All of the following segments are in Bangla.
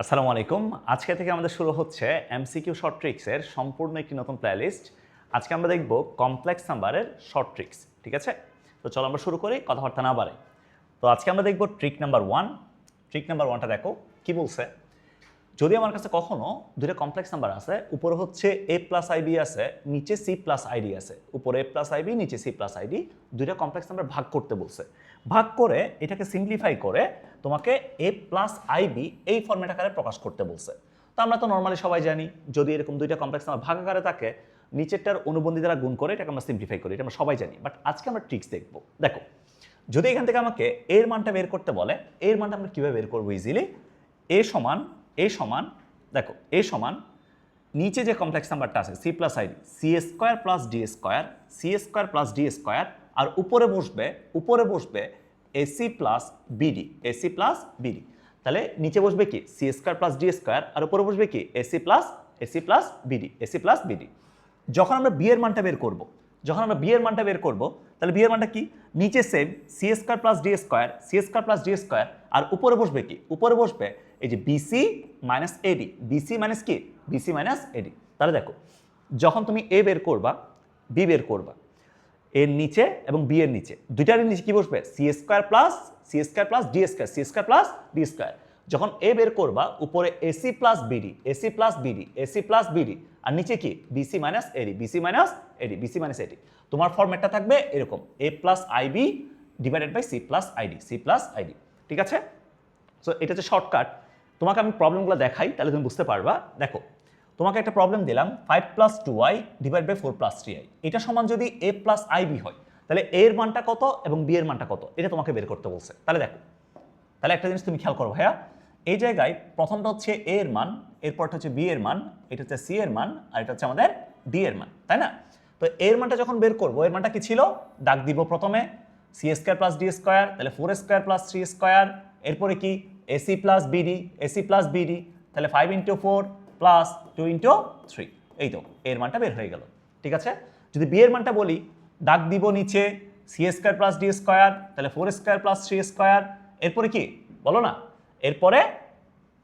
আসসালামু আলাইকুম। আজকে থেকে আমাদের শুরু হচ্ছে এমসিকিউ শর্ট ট্রিক্সের সম্পূর্ণ একটি নতুন প্লেলিস্ট। আজকে আমরা দেখব কমপ্লেক্স নাম্বারের শর্ট ট্রিক্স, ঠিক আছে? তো চলো আমরা শুরু করি, কথাবার্তা না বাড়াই। তো আজকে আমরা দেখব ট্রিক নাম্বার 1। ট্রিক নাম্বার 1টা দেখো কি বলছে। যদি আমার কাছে কখনো দুটো কমপ্লেক্স নাম্বার আছে, উপরে হচ্ছে a প্লাস আইবি আছে, নিচে c প্লাস আইডি আছে, উপরে a প্লাস আইবি, নিচে c প্লাস আইডি, দুইটা কমপ্লেক্স নাম্বার ভাগ করতে বলছে। ভাগ করে এটাকে সিম্পলিফাই করে তোমাকে a প্লাস আইবি এই ফর্মেট আকারে প্রকাশ করতে বলছে। তো আমরা তো নর্মালি সবাই জানি, যদি এরকম দুইটা কমপ্লেক্স নাম্বার ভাগ আকারে থাকে, নিচেরটার অনুবন্ধী দ্বারা গুণ করে এটাকে আমরা সিম্পলিফাই করি, এটা আমরা সবাই জানি। বাট আজকে আমরা ট্রিক্স দেখবো। দেখো, যদি এখান থেকে আমাকে এর মানটা বের করতে বলে, এর মানটা আমরা কীভাবে বের করবো ইজিলি। এ সমান দেখো, এ সমান নিচে যে কমপ্লেক্স নাম্বারটা আছে C plus ID, C square plus D square, C square plus D square, আর উপরে বসবে AC plus BD, AC plus BD. তাহলে নিচে বসবে কি C square plus D square, আর উপরে বসবে কি AC plus BD, AC plus BD. যখন আমরা বি এর মানটা বের করব, তাহলে বি এর মানটা কি, নিচে same C square plus D square, C square plus D square, আর উপরে বসবে কি, উপরে বসবে এই যে BC minus AD, BC minus কি, বিসি মাইনাস এডি। তাহলে দেখো, যখন তুমি এ বের করবা, বি বের করবা, এর নিচে এবং বি এর নিচে দুইটার নিচে কি বসবে, C square plus D square, C square plus D square. যখন এ বের করবা, উপরে AC plus BD, AC plus BD, AC plus BD, আর নিচে কি BC minus AD, BC minus AD, BC minus AD. তোমার ফরম্যাটটা থাকবে এরকম, A plus IB divided by C plus ID, C plus ID, ঠিক আছে? সো এটা হচ্ছে শর্টকাট। তোমাকে আমি প্রবলেমগুলো দেখাই, তাহলে তুমি বুঝতে পারবা। দেখো, তোমাকে একটা প্রবলেম দিলাম, 5 plus 2y divide by 4 plus 3i, এটা সমান যদি a প্লাস আইবি হয়, তাহলে a এর মানটা কত এবং b এর মানটা কত, এটা তোমাকে বের করতে বলছে। তাহলে দেখো, তাহলে একটা জিনিস তুমি খেয়াল করো ভাইয়া, এই জায়গায় প্রথমটা হচ্ছে a এর মান, এরপরটা হচ্ছে b এর মান, এটা হচ্ছে c এর মান, আর এটা হচ্ছে আমাদের d এর মান, তাই না? তো এর মানটা যখন বের করবো, এর মানটা কি ছিল, দাগ দিব প্রথমে C square plus D square, তাহলে 4 স্কোয়ার প্লাস 3 স্কোয়ার, এরপরে কি AC plus BD, AC plus BD, তাহলে 5 ইন্টু 4 প্লাস 2 ইন্টু 3, এই তো এর মানটা বের হয়ে গেল, ঠিক আছে? যদি বি এর মানটা বলি, দাগ দিব নিচে C square plus D square, তাহলে 4 স্কোয়ার প্লাস 3 স্কোয়ার, এরপরে কি বলো না, এরপরে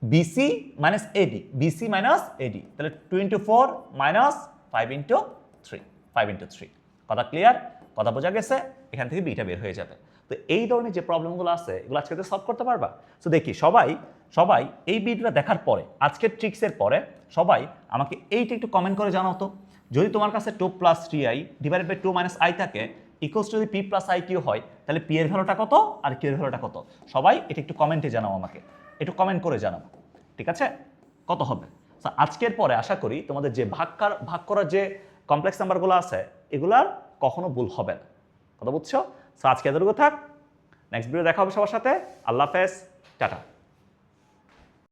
BC minus AD, BC minus AD, তাহলে 2 ইন্টু 4 মাইনাস 5 ইন্টু 3, 5 ইন্টু 3। কথা ক্লিয়ার? কথা বোঝা গেছে? এখান থেকে বিটা বের হয়ে যাবে। তো এই ধরনের যে প্রবলেমগুলো আছে, এগুলো আজকে সলভ করতে পারবা। তো দেখি সবাই এই ভিডিওটা দেখার পরে, আজকের ট্রিক্সের পরে সবাই আমাকে এইটা একটু কমেন্ট করে জানাও তো, যদি তোমার কাছে 2 plus 3i divided by 2 minus i থাকে, ইকুয়ালস যদি পি প্লাস আই কিউ হয়, তাহলে পি এর ভ্যালুটা কত আর কিউ এর ভ্যালুটা কত? সবাই এটা একটু কমেন্টে জানাও, আমাকে একটু কমেন্ট করে জানাও, ঠিক আছে? কত হবে? আজকের পরে আশা করি তোমাদের যে ভাগ করার যে কমপ্লেক্স নাম্বারগুলো আছে, এগুলার কখনো ভুল হবে না। কথা বুঝছো? আজকে এতটুকু থাক, নেক্সট ভিডিও দেখা হবে সবার সাথে। আল্লাহ হাফেজ, টাটা।